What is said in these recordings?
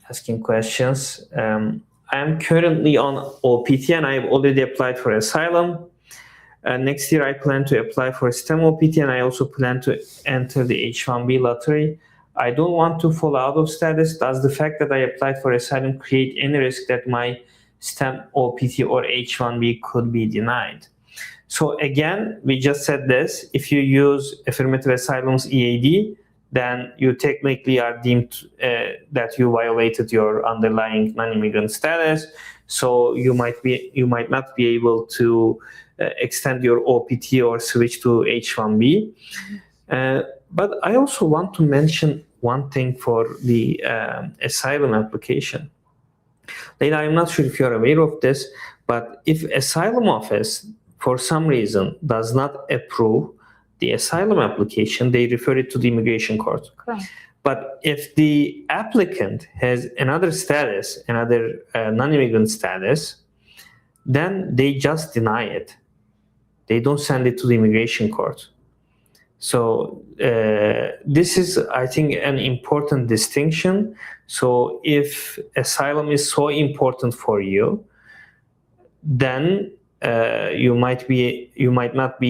asking questions. I am currently on OPT and I've already applied for asylum. Next year I plan to apply for STEM OPT and I also plan to enter the H-1B lottery. I don't want to fall out of status. Does the fact that I applied for asylum create any risk that my STEM OPT or H-1B could be denied? So again, we just said this, if you use affirmative asylum's EAD, then you technically are deemed that you violated your underlying non-immigrant status. So you might not be able to extend your OPT or switch to H-1B. But I also want to mention one thing for the asylum application. Leila, I'm not sure if you're aware of this, but if asylum office for some reason does not approve the asylum application, they refer it to the immigration court. Correct. But if the applicant has another status, another non-immigrant status, then they just deny it. They don't send it to the immigration court. So this is, I think, an important distinction. So if asylum is so important for you, then you might not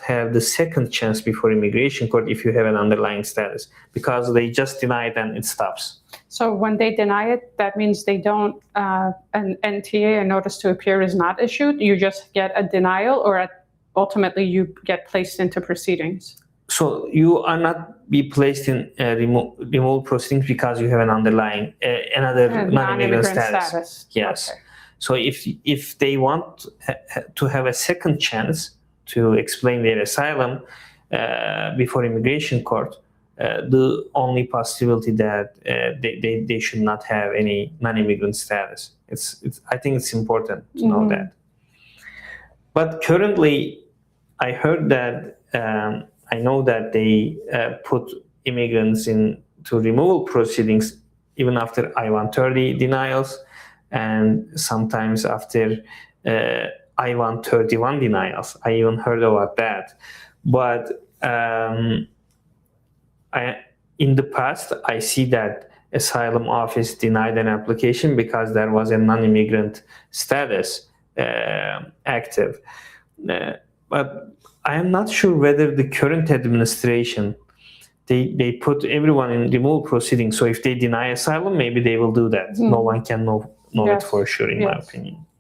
have the second chance before immigration court if you have an underlying status, because they just deny it and it stops. So when they deny it, that means they don't, an NTA, a notice to appear, is not issued. You just get a denial, or ultimately you get placed into proceedings. So you are not be placed in removal proceedings because you have an underlying another non-immigrant status. Yes. Okay. So if they want to have a second chance to explain their asylum before immigration court, the only possibility that they should not have any non-immigrant status. I think it's important to know that. But currently, I heard that I know that they put immigrants into removal proceedings even after I-130 denials, and sometimes after I-131 denials. I even heard about that. But in the past, I see that asylum office denied an application because there was a non-immigrant status active. But I am not sure whether the current administration, they put everyone in removal proceedings. So if they deny asylum, maybe they will do that. No one can know it for sure, in my opinion.